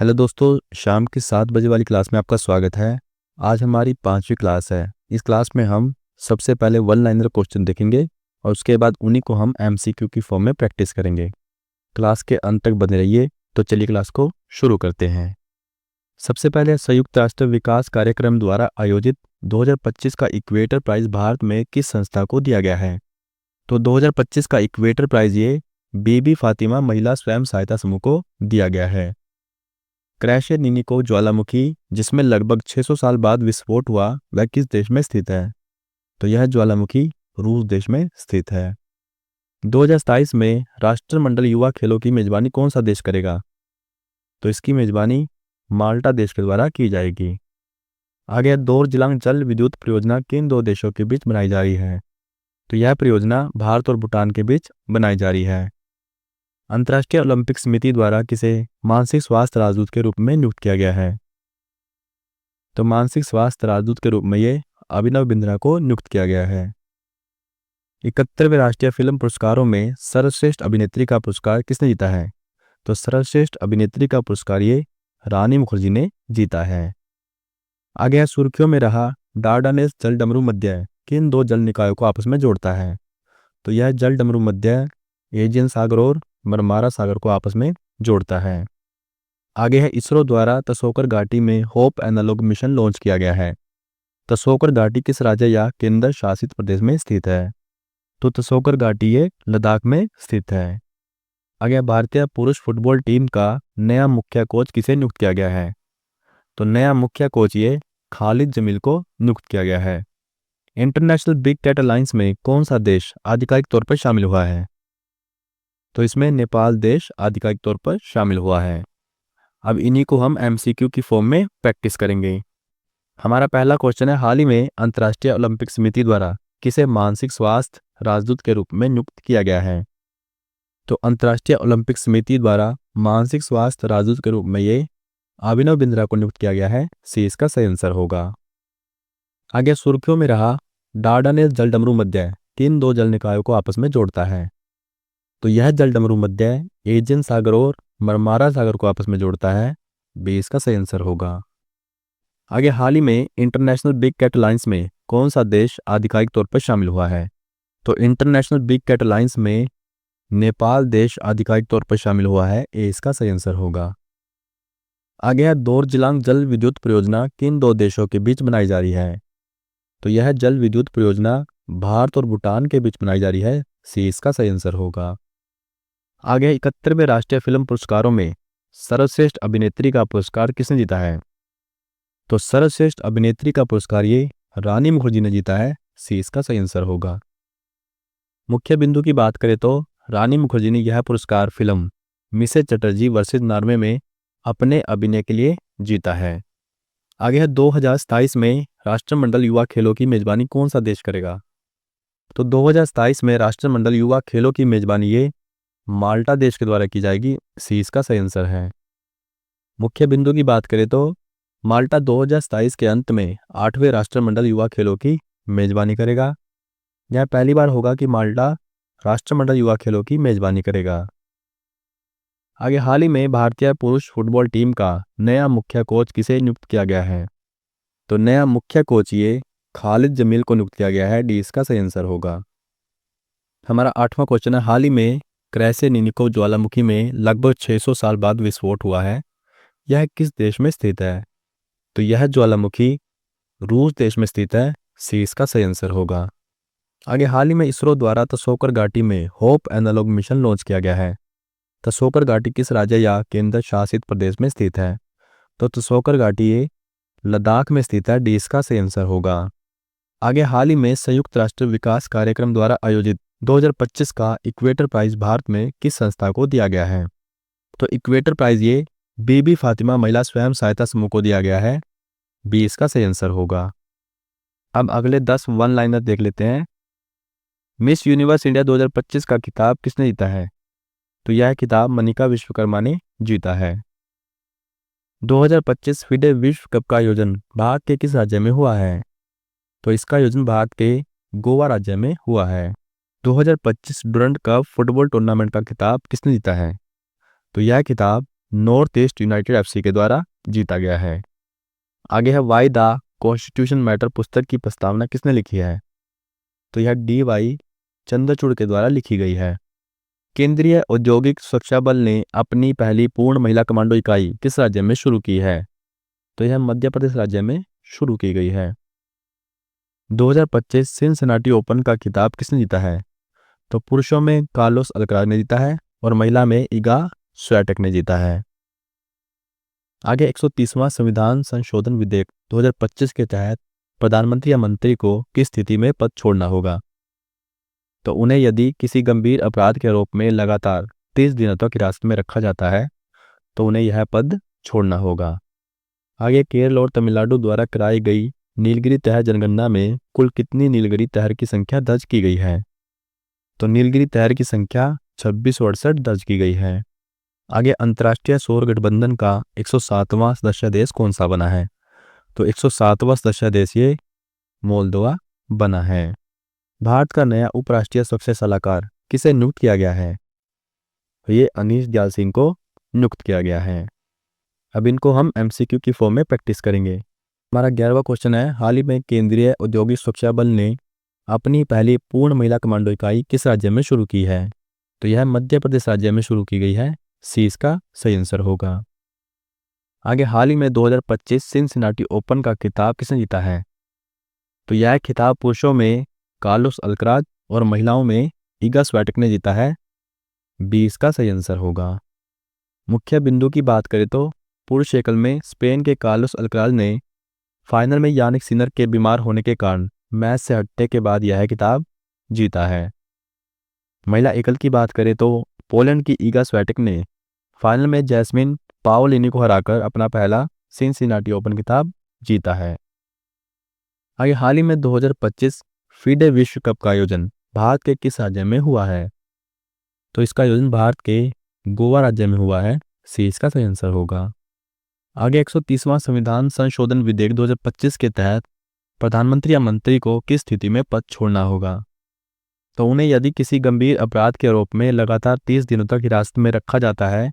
Hello दोस्तों, शाम की 7 बजे वाली क्लास में आपका स्वागत है। आज हमारी 5वीं क्लास है। इस क्लास में हम सबसे पहले वन लाइनर क्वेश्चन देखेंगे और उसके बाद उन्हीं को हम एमसीक्यू की फॉर्म में प्रैक्टिस करेंगे। क्लास के अंत तक बने रहिए। तो चलिए क्लास को शुरू करते हैं। सबसे पहले संयुक्त राष्ट्र विकास कार्यक्रम द्वारा आयोजित 2025 का इक्वेटर प्राइज भारत में किस संस्था को दिया गया है? तो 2025 का इक्वेटर प्राइज ये बीबी फातिमा महिला स्वयं सहायता समूह को दिया गया है। क्रैशेनिको ज्वालामुखी जिसमें लगभग 600 साल बाद विस्फोट हुआ, वह किस देश में स्थित है? तो यह ज्वालामुखी रूस देश में स्थित है। 2027 में राष्ट्रमंडल युवा खेलों की मेजबानी कौन सा देश करेगा? तो इसकी मेजबानी माल्टा देश के द्वारा की जाएगी। आगे दोरजिलांग जल विद्युत परियोजना किन दो देशों के बीच बनाई जा रही है? तो यह परियोजना भारत और भूटान के बीच बनाई जा रही है। अंतर्राष्ट्रीय ओलंपिक समिति द्वारा किसे मानसिक स्वास्थ्य राजदूत के रूप में नियुक्त किया गया है? तो मानसिक स्वास्थ्य राजदूत के रूप में ये अभिनव बिंद्रा को नियुक्त किया गया है। 71वें राष्ट्रीय फिल्म पुरस्कारों में सर्वश्रेष्ठ अभिनेत्री का पुरस्कार किसने जीता है? तो सर्वश्रेष्ठ अभिनेत्री का पुरस्कार ये रानी मुखर्जी ने जीता है। आगे है सुर्खियों में रहा डार्डानेल्स जल डमरू मध्य किन दो जल निकायों को आपस में जोड़ता है? तो यह जल डमरू मध्य एजियन सागर और मरमारा सागर को आपस में जोड़ता है। आगे है इसरो द्वारा तसोकर घाटी में होप एनालॉग मिशन लॉन्च किया गया है। तसोकर घाटी किस राज्य या केंद्र शासित प्रदेश में स्थित है? तो तसोकर घाटी ये लद्दाख में स्थित है। आगे भारतीय पुरुष फुटबॉल टीम का नया मुख्य कोच किसे नियुक्त किया गया है? तो नया मुख्य कोच ये खालिद जमील को नियुक्त किया गया है। इंटरनेशनल बिग टेट अलायंस में कौन सा देश आधिकारिक तौर पर शामिल हुआ है? तो इसमें नेपाल देश आधिकारिक तौर पर शामिल हुआ है। अब इन्हीं को हम एमसीक्यू की फॉर्म में प्रैक्टिस करेंगे। हमारा पहला क्वेश्चन है, हाल ही में अंतर्राष्ट्रीय ओलंपिक समिति द्वारा किसे मानसिक स्वास्थ्य राजदूत के रूप में नियुक्त किया गया है? तो अंतर्राष्ट्रीय ओलंपिक समिति द्वारा मानसिक स्वास्थ्य राजदूत के रूप में ये अभिनव बिंद्रा को नियुक्त किया गया है। सी इसका सही आंसर होगा। आगे सुर्खियों में रहा डार्डानेल्स जल डमरू मध्य किन दो जल निकायों को आपस में जोड़ता है? तो यह जल डमरू मध्य एजियन सागर और मरमारा सागर को आपस में जोड़ता है। बी इसका सही आंसर होगा। आगे हाल ही में इंटरनेशनल बिग कैट अलायंस में कौन सा देश आधिकारिक तौर पर शामिल हुआ है? तो इंटरनेशनल बिग कैट अलायंस में नेपाल देश आधिकारिक तौर पर शामिल हुआ है। ए इसका सही आंसर होगा। आगे है दोरजिलांग जल विद्युत परियोजना किन दो देशों के बीच बनाई जा रही है? तो यह जल विद्युत परियोजना भारत और भूटान के बीच बनाई जा रही है। सी इसका सही आंसर होगा। आगे 71वें राष्ट्रीय फिल्म पुरस्कारों में सर्वश्रेष्ठ अभिनेत्री का पुरस्कार किसने जीता है? तो सर्वश्रेष्ठ अभिनेत्री का पुरस्कार ये रानी मुखर्जी ने जीता है। सी इसका सही आंसर होगा। मुख्य बिंदु की बात करें तो रानी मुखर्जी ने यह पुरस्कार film Mrs Chatterjee versus Norway में अपने अभिनय के लिए जीता है। आगे है 2027 में राष्ट्रमंडल युवा खेलों की मेजबानी कौन सा देश करेगा? तो 2027 में राष्ट्रमंडल युवा खेलों की मेजबानी ये माल्टा देश के द्वारा की जाएगी। सी इसका सही आंसर है। मुख्य बिंदु की बात करें तो माल्टा 2027 के अंत में 8वें राष्ट्रमंडल युवा खेलों की मेजबानी करेगा। यह पहली बार होगा कि माल्टा राष्ट्रमंडल युवा खेलों की मेजबानी करेगा। आगे हाल ही में भारतीय पुरुष फुटबॉल टीम का नया मुख्य कोच किसे नियुक्त किया गया है? तो नया मुख्य कोच ये खालिद जमील को नियुक्त किया गया है। डी इसका सही आंसर होगा। हमारा 8वां क्वेश्चन है, हाल ही में क्रैशेनिको ज्वालामुखी में लगभग 600 साल बाद विस्फोट हुआ है, यह किस देश में स्थित है? तो यह ज्वालामुखी रूस देश में स्थित है। सी इसका सही आंसर होगा। आगे हाल ही में इसरो द्वारा तसोकर घाटी में होप एनालॉग मिशन लॉन्च किया गया है। तसोकर घाटी किस राज्य या केंद्र शासित प्रदेश में स्थित है? तो तसोकर घाटी ये लद्दाख में स्थित है। डी इसका सही आंसर होगा। आगे हाल ही में संयुक्त राष्ट्र विकास कार्यक्रम द्वारा आयोजित 2025 का इक्वेटर प्राइज भारत में किस संस्था को दिया गया है? तो इक्वेटर प्राइज ये बीबी फातिमा महिला स्वयं सहायता समूह को दिया गया है। बी इसका सही आंसर होगा। अब अगले 10 वन लाइनर देख लेते हैं। मिस यूनिवर्स इंडिया 2025 का खिताब किसने जीता है? तो यह खिताब मनिका विश्वकर्मा ने जीता है। 2025 फिडे विश्व कप का आयोजन भारत के किस राज्य में हुआ है? तो इसका आयोजन भारत के गोवा राज्य में हुआ है। 2025 डुरंड कप फुटबॉल टूर्नामेंट का खिताब किसने जीता है? तो यह खिताब नॉर्थ ईस्ट यूनाइटेड एफसी के द्वारा जीता गया है। आगे है वाई द कॉन्स्टिट्यूशन मैटर पुस्तक की प्रस्तावना किसने लिखी है? तो यह डी.वाई. चंद्रचूड़ के द्वारा लिखी गई है। केंद्रीय औद्योगिक सुरक्षा बल ने अपनी पहली पूर्ण महिला कमांडो इकाई किस राज्य में शुरू की है? तो यह मध्य प्रदेश राज्य में शुरू की गई है। 2025 सिनसिनाटी ओपन का खिताब किसने जीता है? तो पुरुषों में कार्लोस अल्कराज ने जीता है और महिला में इगा स्वियाटेक ने जीता है। आगे 130वां संविधान संशोधन विधेयक 2025 के तहत प्रधानमंत्री या मंत्री को किस स्थिति में पद छोड़ना होगा? तो उन्हें यदि किसी गंभीर अपराध के आरोप में लगातार 30 दिनों तक हिरासत में रखा जाता है तो उन्हें यह पद छोड़ना होगा। आगे केरल और तमिलनाडु द्वारा कराई गई नीलगिरी तहर जनगणना में कुल कितनी नीलगिरी तहर की संख्या दर्ज की गई है? तो नीलगिरी तहर की संख्या 2668 दर्ज की गई है। आगे अंतर्राष्ट्रीय सौर गठबंधन का 107वां सदस्य देश कौन सा बना है? तो 107वां सदस्य देश ये मोल्दोवा बना है। भारत का नया उपराष्ट्रीय सुरक्षा सलाहकार किसे नियुक्त किया गया है? ये अनीश दयाल सिंह को नियुक्त किया गया है। अब इनको हम एमसीक्यू की फॉर्म में प्रैक्टिस करेंगे। हमारा 11वां क्वेश्चन है, हाल ही में केंद्रीय औद्योगिक सुरक्षा बल ने अपनी पहली पूर्ण महिला कमांडो इकाई किस राज्य में शुरू की है? तो यह मध्य प्रदेश राज्य में शुरू की गई है। सी इसका सही आंसर होगा। आगे हाल ही में 2025 सिनसिनाटी ओपन का खिताब किसने जीता है? तो यह खिताब पुरुषों में कार्लोस अल्कराज और महिलाओं में इगा स्वियाटेक ने जीता है। बी इसका सही आंसर होगा। मुख्य बिंदु की बात करें तो पुरुष एकल में स्पेन के कार्लोस अल्कराज ने फाइनल में यानिक सिनर के बीमार होने के कारण मैच से हटने के बाद यह खिताब जीता है। महिला एकल की बात करें तो पोलैंड की इगा स्वियाटेक ने फाइनल में जैस्मिन पाओलिनी को हराकर अपना पहला सिनसिनाटी ओपन खिताब जीता है। आगे हाल ही में 2025 फीडे विश्व कप का आयोजन भारत के किस राज्य में हुआ है? तो इसका आयोजन भारत के गोवा राज्य में हुआ है। सी इसका सही आंसर होगा। आगे 130वां संविधान संशोधन विधेयक 2025 के तहत प्रधानमंत्री या मंत्री को किस स्थिति में पद छोड़ना होगा? तो उन्हें यदि किसी गंभीर अपराध के आरोप में लगातार 30 दिनों तक हिरासत में रखा जाता है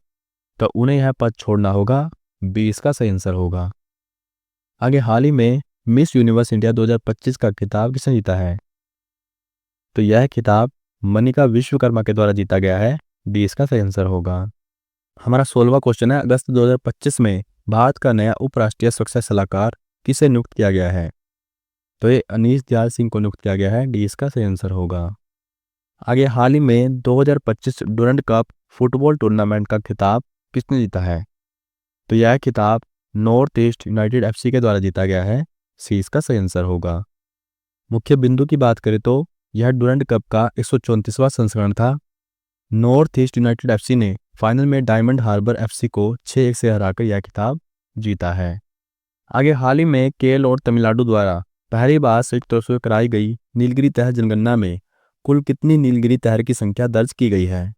तो उन्हें यह पद छोड़ना होगा। बी इसका सही आंसर होगा। आगे हाल ही में मिस यूनिवर्स इंडिया 2025 का खिताब किसने जीता है? तो यह खिताब मनिका विश्वकर्मा के द्वारा जीता गया है। डी इसका सही आंसर होगा। हमारा 16वां क्वेश्चन है, अगस्त 2025 में भारत का नया उपराष्ट्रीय सुरक्षा सलाहकार किसे नियुक्त किया गया है? तो ये अनीश दयाल सिंह को नियुक्त किया गया है। डी इसका सही आंसर होगा। आगे हाल ही में 2025 डुरंड कप फुटबॉल टूर्नामेंट का खिताब किसने जीता है? तो यह खिताब नॉर्थ ईस्ट यूनाइटेड एफसी के द्वारा जीता गया है। सी इसका सही आंसर होगा। मुख्य बिंदु की बात करें तो यह डुरंड कप का 134वां संस्करण था। नॉर्थ ईस्ट यूनाइटेड एफसी ने फाइनल में डायमंड हार्बर एफसी को 6-1 से हराकर यह खिताब जीता है। आगे हाल ही में केरल और तमिलनाडु द्वारा पहली बार संयुक्त तौर से कराई गई नीलगिरी तहर जनगणना में कुल कितनी नीलगिरी तहर की संख्या दर्ज की गई है?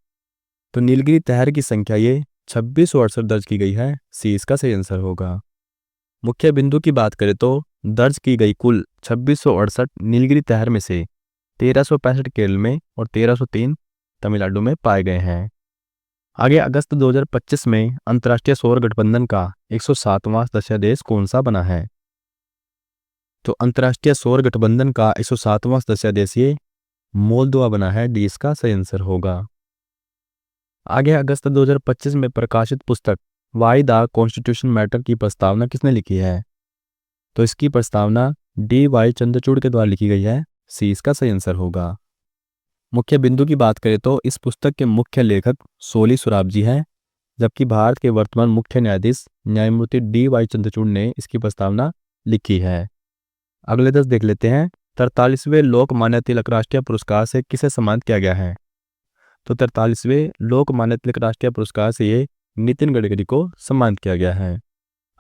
तो नीलगिरी तहर की संख्या ये 2668 दर्ज की गई है। सी इसका सही आंसर होगा। मुख्य बिंदु की बात करें तो दर्ज की गई कुल 2668 नीलगिरी तहर में से 1365 केरल में और 1303 तमिलनाडु में पाए गए हैं। आगे अगस्त 2025 में अंतर्राष्ट्रीय सौर गठबंधन का 107वां सदस्य देश कौन सा बना है? तो अंतर्राष्ट्रीय सौर गठबंधन का 107वां सदस्य देश ये मोल्दोवा बना है। डी इसका सही आंसर होगा। आगे अगस्त 2025 में प्रकाशित पुस्तक वाई द कॉन्स्टिट्यूशन मैटर की प्रस्तावना किसने लिखी है? तो इसकी प्रस्तावना डी.वाई. चंद्रचूड़ के द्वारा लिखी गई है। सी इसका सही आंसर होगा। मुख्य बिंदु की बात करें तो इस पुस्तक के मुख्य लेखक सोली सोराब जी हैं, जबकि भारत के वर्तमान मुख्य न्यायाधीश न्यायमूर्ति डी.वाई. चंद्रचूड़ ने इसकी प्रस्तावना लिखी है। अगले 10 देख लेते हैं। 43वें लोकमान्य तिलक राष्ट्रीय पुरस्कार से किसे सम्मानित किया गया है? तो 43वें लोकमान्य तिलक राष्ट्रीय पुरस्कार से ये नितिन गडकरी को सम्मानित किया गया है।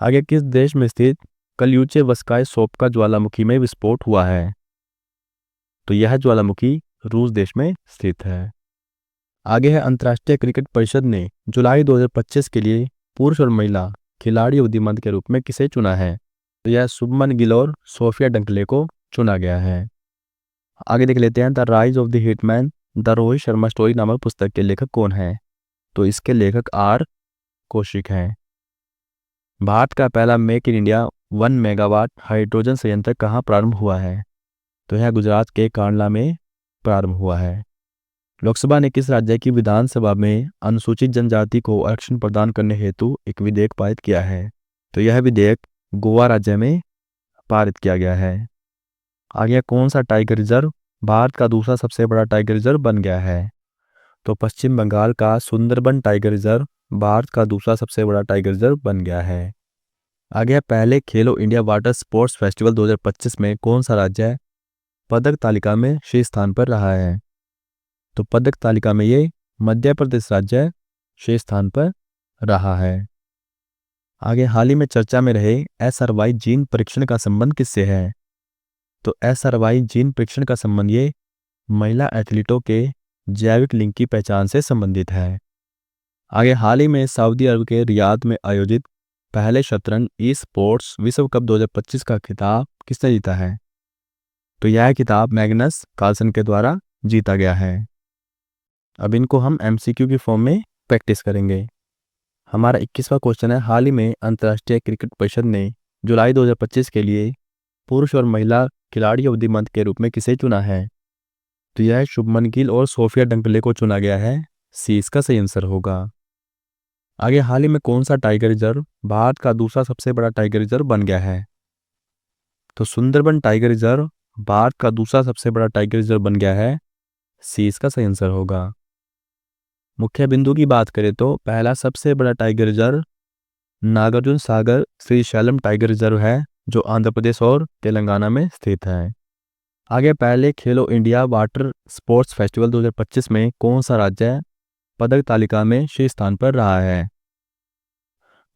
आगे किस देश में स्थित कलयूचे वस्काय सोप का ज्वालामुखी में विस्फोट हुआ है? तो यह ज्वालामुखी रूस देश में स्थित है। आगे है अंतर्राष्ट्रीय क्रिकेट परिषद ने जुलाई 2025 के लिए पुरुष और महिला खिलाड़ी उदीमंद के रूप में किसे चुना है? तो यह शुभमन गिल और सोफिया डंकले को चुना गया है। आगे देख लेते हैं the rise of the hitman the Rohit Sharma story नामक पुस्तक के लेखक कौन है? तो इसके लेखक आर कौशिक हैं। भारत का पहला make in India 1 megawatt hydrogen संयंत्र कहाँ प्रारंभ हुआ है? तो यह गुजरात के कांडला में प्रारंभ हुआ है। लोकसभा ने किस राज्य की विधानसभा में अनुसूचित जनजाति को आरक्षण प्रदान करने हेतु एक विधेयक पारित किया है? तो यह विधेयक गोवा राज्य में पारित किया गया है। आगे कौन सा टाइगर रिजर्व भारत का दूसरा सबसे बड़ा टाइगर रिजर्व बन गया है? तो पश्चिम बंगाल का सुंदरबन टाइगर रिजर्व भारत का दूसरा सबसे बड़ा टाइगर रिजर्व बन गया है। आगे पहले खेलो इंडिया वाटर स्पोर्ट्स फेस्टिवल 2025 में कौन सा राज्य पदक तालिका में शीर्ष स्थान पर रहा है? तो पदक तालिका में ये मध्य प्रदेश राज्य शीर्ष स्थान पर रहा है। आगे हाल ही में चर्चा में रहे SRY जीन परीक्षण का संबंध किससे है? तो SRY जीन परीक्षण का संबंध ये महिला एथलीटों के जैविक लिंक की पहचान से संबंधित है। आगे हाल ही में सऊदी अरब के रियाद में आयोजित पहले शतरंज ई स्पोर्ट्स विश्व कप 2025 का खिताब किसने जीता है? तो यह खिताब मैग्नस कार्लसन के द्वारा जीता गया है। अब इनको हम MCQ की फॉर्म में प्रैक्टिस करेंगे। हमारा 21वां क्वेश्चन है, हाल ही में अंतर्राष्ट्रीय क्रिकेट परिषद ने जुलाई 2025 के लिए पुरुष और महिला खिलाड़ी अवधि मंथ के रूप में किसे चुना है? तो यह शुभमन गिल और सोफिया डंकले को चुना गया है। सी इसका सही आंसर होगा। आगे हाल ही में कौन सा टाइगर रिजर्व भारत का दूसरा सबसे बड़ा टाइगर रिजर्व बन गया है? तो सुंदरबन टाइगर रिजर्व भारत का दूसरा सबसे बड़ा टाइगर रिजर्व बन गया है। सी इसका सही आंसर होगा। मुख्य बिंदु की बात करें तो पहला सबसे बड़ा tiger reserve Nagarjuna Sagar Srisailam tiger reserve है, जो आंध्र प्रदेश और तेलंगाना में स्थित है। आगे पहले खेलो इंडिया वाटर स्पोर्ट्स फेस्टिवल 2025 में कौन सा राज्य पदक तालिका में शीर्ष स्थान पर रहा है?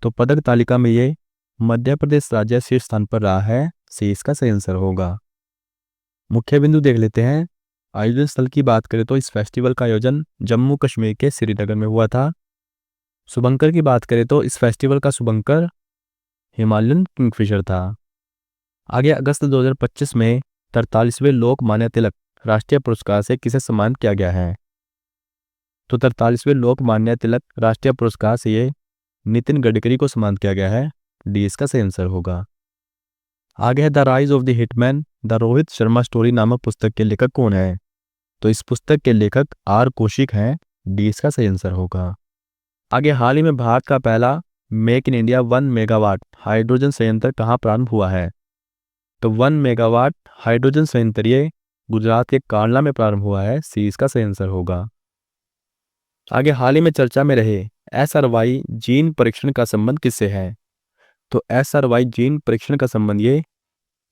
तो पदक तालिका में ये मध्य प्रदेश राज्य शीर्ष स्थान पर रहा है। सी इसका सही आंसर होगा। मुख्य बिंदु देख लेते हैं। आयोजन स्थल की बात करें तो इस फेस्टिवल का आयोजन जम्मू कश्मीर के श्रीनगर में हुआ था। शुभंकर की बात करें तो इस फेस्टिवल का शुभंकर हिमालयन किंगफिशर था। आगे अगस्त 2025 में 43वें लोकमान्य तिलक राष्ट्रीय पुरस्कार से किसे सम्मानित किया गया है? तो 43वें लोकमान्य तिलक राष्ट्रीय पुरस्कार से ये नितिन गडकरी को सम्मानित किया गया है। डी इसका सही आंसर होगा। आगे है the rise of the hitman the Rohit Sharma story नामक पुस्तक के लेखक कौन है? तो इस पुस्तक के लेखक आर कौशिक हैं। डी इसका सही आंसर होगा। आगे हाल ही में भारत का पहला make in India 1 megawatt hydrogen संयंत्र कहाँ प्रारंभ हुआ है? तो 1 मेगावाट हाइड्रोजन संयंत्र ये गुजरात के कांडला में प्रारंभ हुआ है। सी इसका सही आंसर होगा। आगे हाल ही में चर्चा में रहे SRY जीन परीक्षण का संबंध किससे है? तो SRY जीन परीक्षण का संबंध ये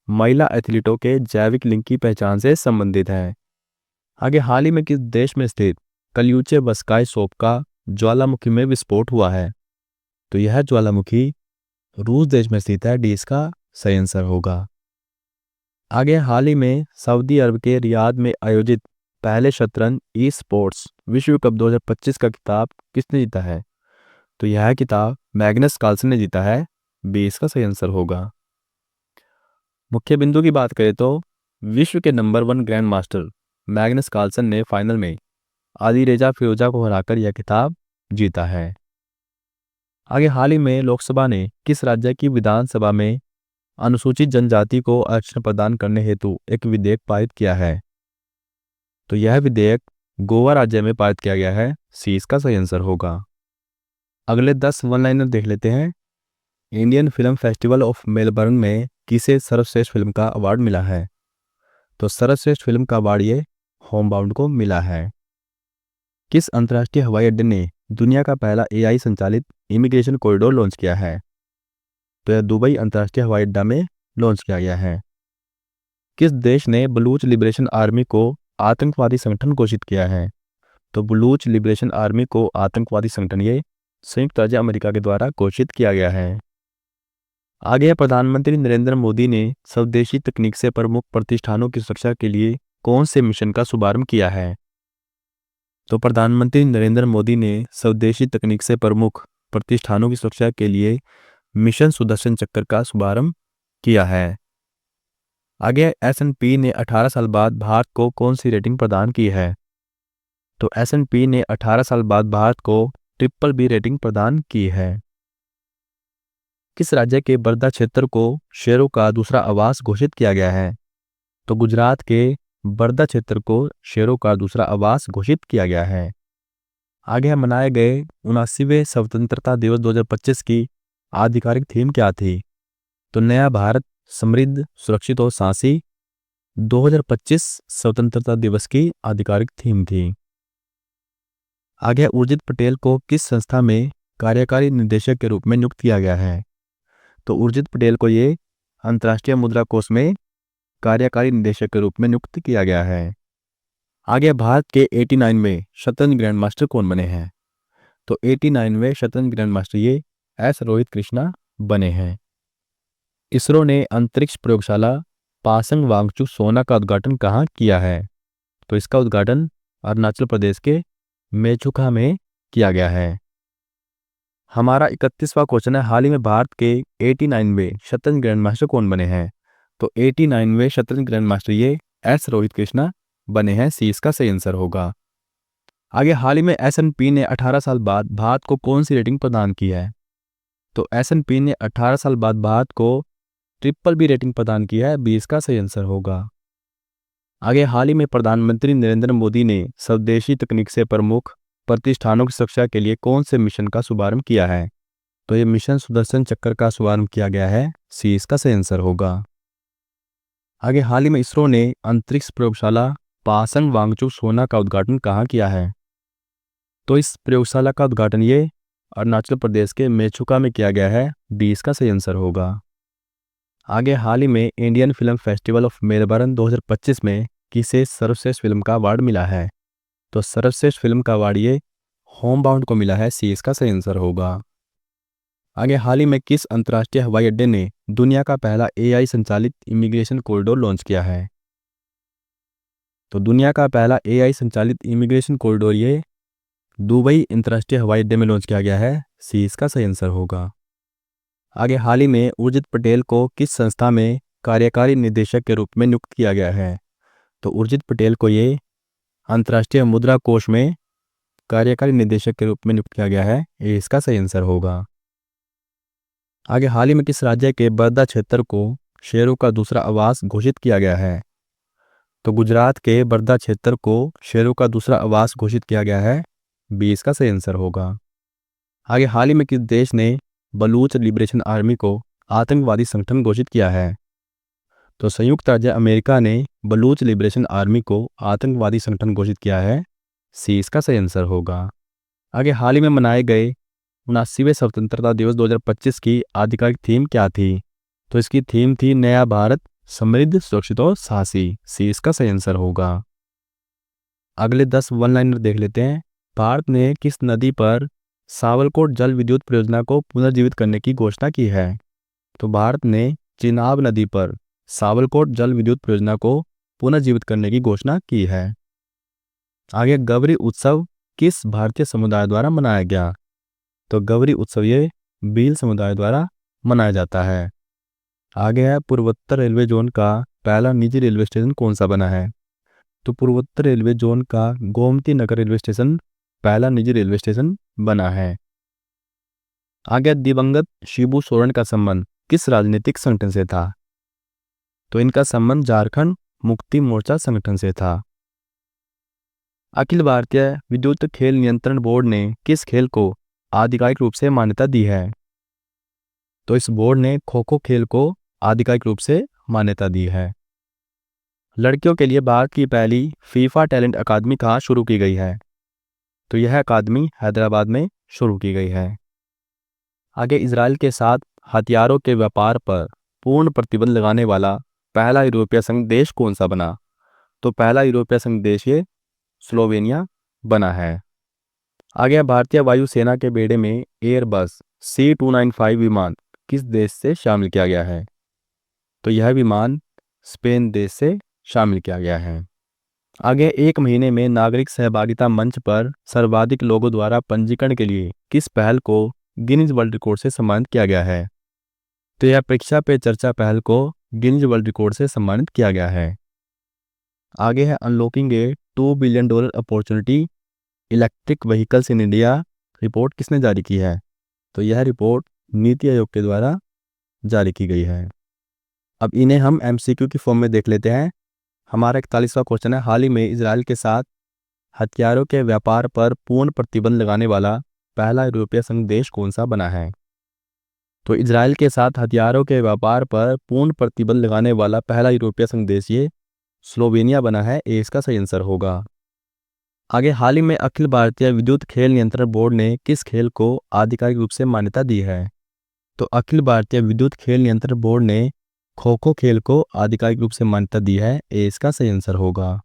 महिला एथलीटों के जैविक लिंक की पहचान से संबंधित है। आगे हाल ही में किस देश में स्थित कल्यूचे बस्काई सोप का ज्वालामुखी में विस्फोट हुआ है? तो यह ज्वालामुखी रूस देश में स्थित है। डी इसका सही आंसर होगा। आगे हाल ही में सऊदी अरब के रियाद में आयोजित पहले शतरंज ई स्पोर्ट्स विश्व कप 2025 का खिताब किसने जीता है? तो यह खिताब मैग्नस कार्लसन ने जीता है। बी इसका सही आंसर होगा। मुख्य बिंदु की बात करें तो विश्व के number 1 grandmaster Magnus Carlsen ने फाइनल में आदिरेजा फिरोजा को हराकर यह खिताब जीता है। आगे हाल ही में लोकसभा ने किस राज्य की विधानसभा में अनुसूचित जनजाति को आरक्षण प्रदान करने हेतु एक विधेयक पारित किया है? तो यह विधेयक गोवा राज्य में पारित किया गया है। सी इसका सही आंसर होगा। अगले 10 वन लाइनर देख लेते हैं। Indian film festival of Melbourne में किसे सर्वश्रेष्ठ फिल्म का अवार्ड मिला है? तो सर्वश्रेष्ठ फिल्म का अवार्ड ये होमबाउंड को मिला है। किस अंतर्राष्ट्रीय हवाई अड्डे ने दुनिया का पहला AI संचालित इमिग्रेशन कॉरिडोर लॉन्च किया है? तो यह दुबई अंतर्राष्ट्रीय हवाई अड्डा में लॉन्च किया गया है। किस देश ने बलूच लिबरेशन आर्मी को आतंकवादी संगठन घोषित किया है? तो बलूच लिबरेशन आर्मी को आतंकवादी संगठन ये संयुक्त राज्य अमेरिका के द्वारा घोषित किया गया है। आगे प्रधानमंत्री नरेंद्र मोदी ने स्वदेशी तकनीक से प्रमुख प्रतिष्ठानों की सुरक्षा के लिए कौन से मिशन का शुभारंभ किया है? तो प्रधानमंत्री नरेंद्र मोदी ने स्वदेशी तकनीक से प्रमुख प्रतिष्ठानों की सुरक्षा के लिए मिशन सुदर्शन चक्र का शुभारंभ किया है। आगे S&P ने 18 साल बाद भारत को कौन सी रेटिंग प्रदान की है? तो S&P ने 18 साल बाद भारत को ट्रिपल बी रेटिंग प्रदान की है? किस राज्य के बर्दा क्षेत्र को शेरों का दूसरा आवास घोषित किया गया है? तो गुजरात के बर्दा क्षेत्र को शेरों का दूसरा आवास घोषित किया गया है। आगे हम मनाए गए 79वें स्वतंत्रता दिवस 2025 की आधिकारिक थीम क्या थी? तो नया भारत समृद्ध सुरक्षित और साहसी 2025 स्वतंत्रता दिवस की आधिकारिक थीम थी। आगे उर्जित पटेल को किस संस्था में कार्यकारी निदेशक के रूप में नियुक्त किया गया है? तो उर्जित पटेल को ये अंतर्राष्ट्रीय मुद्रा कोष में कार्यकारी निदेशक के रूप में नियुक्त किया गया है। आगे भारत के 89वें शतरंज ग्रैंड मास्टर कौन बने हैं? तो 89वें शतरंज ग्रैंड मास्टर ये एस रोहित कृष्णा बने हैं। इसरो ने अंतरिक्ष प्रयोगशाला पासंग वांगचू सोना का उद्घाटन कहाँ किया है? तो इसका उद्घाटन अरुणाचल प्रदेश के मेचुका में किया गया है। हमारा 31वां क्वेश्चन है, हाल ही में भारत के 89वें शतरंज ग्रैंड मास्टर कौन बने हैं? तो 89वें शतरंज ग्रैंड मास्टर ये एस रोहित कृष्णा बने हैं। सी इसका सही आंसर होगा। आगे हाल ही में S&P ने 18 साल बाद भारत को कौन सी रेटिंग प्रदान की है? तो S&P ने 18 साल बाद भारत को ट्रिपल बी रेटिंग प्रदान की है। बी इसका सही आंसर होगा। आगे हाल ही में प्रधानमंत्री नरेंद्र मोदी ने स्वदेशी तकनीक से प्रमुख प्रतिष्ठानों की सुरक्षा के लिए कौन से मिशन का शुभारंभ किया है? तो ये मिशन सुदर्शन चक्र का शुभारंभ किया गया है। सी इसका सही आंसर होगा। आगे हाल ही में इसरो ने अंतरिक्ष प्रयोगशाला पासंग वांगचू सोना का उद्घाटन कहाँ किया है? तो इस प्रयोगशाला का उद्घाटन ये अरुणाचल प्रदेश के मेचुका में किया गया है। डी इसका सही आंसर होगा। आगे हाल ही में Indian film festival of Melbourne 2025 में किसे सर्वश्रेष्ठ फिल्म का अवार्ड मिला है? तो सर्वश्रेष्ठ फिल्म का अवार्ड ये होम बाउंड को मिला है। सी इसका सही आंसर होगा। आगे हाल ही में किस अंतर्राष्ट्रीय हवाई अड्डे ने दुनिया का पहला AI संचालित इमिग्रेशन कॉरिडोर लॉन्च किया है? तो दुनिया का पहला AI संचालित इमिग्रेशन कॉरिडोर ये दुबई अंतर्राष्ट्रीय हवाई अड्डे में लॉन्च किया गया है। सी इसका सही आंसर होगा। आगे हाल ही में उर्जित पटेल को किस संस्था में कार्यकारी निदेशक के रूप में नियुक्त किया गया है? तो उर्जित पटेल को ये अंतर्राष्ट्रीय मुद्रा कोष में कार्यकारी निदेशक के रूप में नियुक्त किया गया है। ये इसका सही आंसर होगा। आगे हाल ही में किस राज्य के बर्दा क्षेत्र को शेरों का दूसरा आवास घोषित किया गया है? तो गुजरात के बर्दा क्षेत्र को शेरों का दूसरा आवास घोषित किया गया है। बी इसका सही आंसर होगा। आगे हाल ही में किस देश ने बलूच लिबरेशन आर्मी को आतंकवादी संगठन घोषित किया है? तो संयुक्त राज्य अमेरिका ने बलूच लिबरेशन आर्मी को आतंकवादी संगठन घोषित किया है। सी इसका सही आंसर होगा। आगे हाल ही में मनाए गए 79वें स्वतंत्रता दिवस 2025 की आधिकारिक थीम क्या थी? तो इसकी थीम थी नया भारत समृद्ध सुरक्षित और साहसी। सी इसका सही आंसर होगा। अगले 10 वन लाइनर देख लेते हैं। भारत ने किस नदी पर सावरकोट जल विद्युत परियोजना को पुनर्जीवित करने की घोषणा की है? तो भारत ने चिनाब नदी पर सावरकोट जल विद्युत परियोजना को पुनर्जीवित करने की घोषणा की है। आगे गौरी उत्सव किस भारतीय समुदाय द्वारा मनाया गया? तो गौरी उत्सव ये भील समुदाय द्वारा मनाया जाता है। आगे है पूर्वोत्तर रेलवे जोन का पहला निजी रेलवे स्टेशन कौन सा बना है? तो पूर्वोत्तर रेलवे जोन का गोमती नगर रेलवे स्टेशन पहला निजी रेलवे स्टेशन बना है। आगे दिवंगत शिबू सोरेन का संबंध किस राजनीतिक संगठन से था? तो इनका संबंध झारखंड मुक्ति मोर्चा संगठन से था। अखिल भारतीय विद्युत खेल नियंत्रण बोर्ड ने किस खेल को आधिकारिक रूप से मान्यता दी है? तो इस बोर्ड ने खो खो खेल को आधिकारिक रूप से मान्यता दी है। लड़कियों के लिए भारत की पहली फीफा टैलेंट अकादमी कहाँ शुरू की गई है? तो यह अकादमी हैदराबाद में शुरू की गई है। आगे इजराइल के साथ हथियारों के व्यापार पर पूर्ण प्रतिबंध लगाने वाला पहला यूरोपीय संघ देश कौन सा बना? तो पहला यूरोपीय संघ देश ये स्लोवेनिया बना है। आगे भारतीय वायुसेना के बेड़े में एयरबस C295 विमान किस देश से शामिल किया गया है? तो यह विमान स्पेन देश से शामिल किया गया है। आगे एक महीने में नागरिक सहभागिता मंच पर सर्वाधिक लोगों द्वारा पंजीकरण के लिए किस पहल को गिनीज वर्ल्ड रिकॉर्ड से सम्मानित किया गया है? तो यह परीक्षा पे चर्चा पहल को गिनीज वर्ल्ड रिकॉर्ड से सम्मानित किया गया है। आगे है unlocking A $2 billion opportunity electric vehicles in India report किसने जारी की है? तो यह रिपोर्ट नीति आयोग के द्वारा जारी की गई है। अब इन्हें हम एमसीक्यू की फॉर्म में देख लेते हैं। हमारा 41वां क्वेश्चन है, हाल ही में इजराइल के साथ हथियारों के व्यापार पर पूर्ण प्रतिबंध लगाने वाला पहला यूरोपीय संघ देश कौन सा बना है? तो इजराइल के साथ हथियारों के व्यापार पर पूर्ण प्रतिबंध लगाने वाला पहला यूरोपीय संघ देश ये स्लोवेनिया बना है। ए इसका सही आंसर होगा। आगे, हाल ही में अखिल भारतीय विद्युत खेल नियंत्रण बोर्ड ने किस खेल को आधिकारिक रूप से मान्यता दी है? तो अखिल भारतीय विद्युत खेल नियंत्रण बोर्ड ने खो खो खेल को आधिकारिक रूप से मान्यता दी है। ए इसका सही आंसर होगा।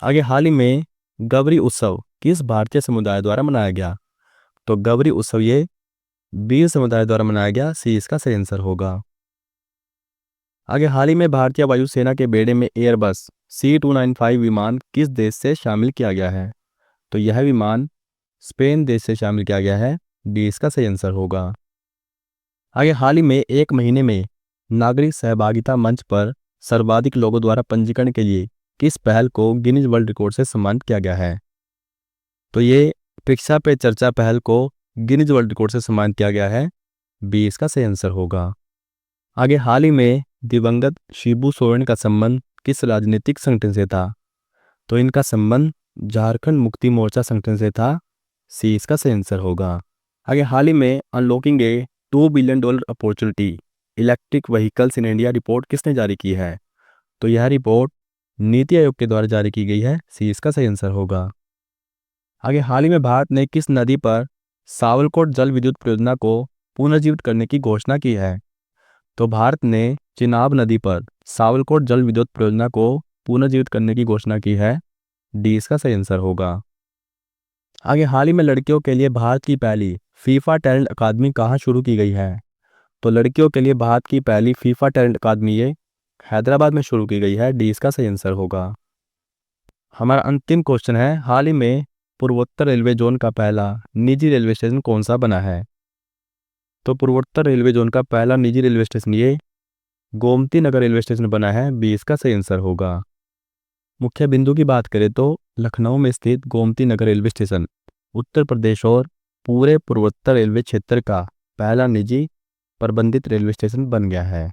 आगे, हाल ही में गवरी उत्सव किस भारतीय समुदाय द्वारा मनाया गया? तो गवरी उत्सव ये बीर समुदाय द्वारा मनाया गया। सी इसका सही आंसर होगा। आगे, हाल ही में भारतीय वायुसेना के बेड़े में एयरबस C295 विमान किस देश से शामिल किया गया है? तो यह विमान स्पेन देश से शामिल किया गया है। डी इसका सही आंसर होगा। आगे, हाल ही में एक महीने में नागरिक सहभागिता मंच पर सर्वाधिक लोगों द्वारा पंजीकरण के लिए किस पहल को गिनीज वर्ल्ड रिकॉर्ड से सम्मानित किया गया है? तो ये परीक्षा पे चर्चा पहल को गिनीज वर्ल्ड रिकॉर्ड से सम्मानित किया गया है। बी इसका सही आंसर होगा। आगे, हाल ही में दिवंगत शिबू सोरेन का संबंध किस राजनीतिक संगठन से था? तो इनका संबंध झारखंड मुक्ति मोर्चा संगठन से था। सी इसका सही आंसर होगा। आगे, हाल ही में unlocking A $2 billion opportunity electric vehicles in India report किसने जारी की है? तो यह रिपोर्ट नीति आयोग के द्वारा जारी की गई है। सी इसका सही आंसर होगा। आगे, हाल ही में भारत ने किस नदी पर सावलकोट जल विद्युत परियोजना को पुनर्जीवित करने की घोषणा की है? तो भारत ने चिनाब नदी पर सावलकोट जल विद्युत परियोजना को पुनर्जीवित करने की घोषणा की है। डी इसका सही आंसर होगा। आगे, हाल ही में लड़कियों के लिए भारत की पहली फीफा टैलेंट अकादमी कहाँ शुरू की गई है? तो लड़कियों के लिए भारत की पहली फीफा टैलेंट अकादमी ये हैदराबाद में शुरू की गई है। डी इसका सही आंसर होगा। हमारा अंतिम क्वेश्चन है, हाल ही में पूर्वोत्तर रेलवे जोन का पहला निजी रेलवे स्टेशन कौन सा बना है? तो पूर्वोत्तर रेलवे जोन का पहला निजी रेलवे स्टेशन ये गोमती नगर रेलवे स्टेशन बना है। बी इसका सही आंसर होगा। मुख्य बिंदु की बात करें तो लखनऊ में स्थित गोमती नगर रेलवे स्टेशन उत्तर प्रदेश और पूरे पूर्वोत्तर रेलवे क्षेत्र का पहला निजी प्रबंधित रेलवे स्टेशन बन गया है।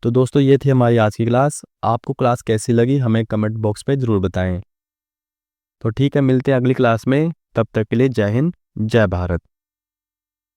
तो दोस्तों, ये थी हमारी आज की क्लास। आपको क्लास कैसी लगी हमें कमेंट बॉक्स पे ज़रूर बताएं। तो ठीक है, मिलते हैं अगली क्लास में। तब तक के लिए जय हिंद, जय भारत।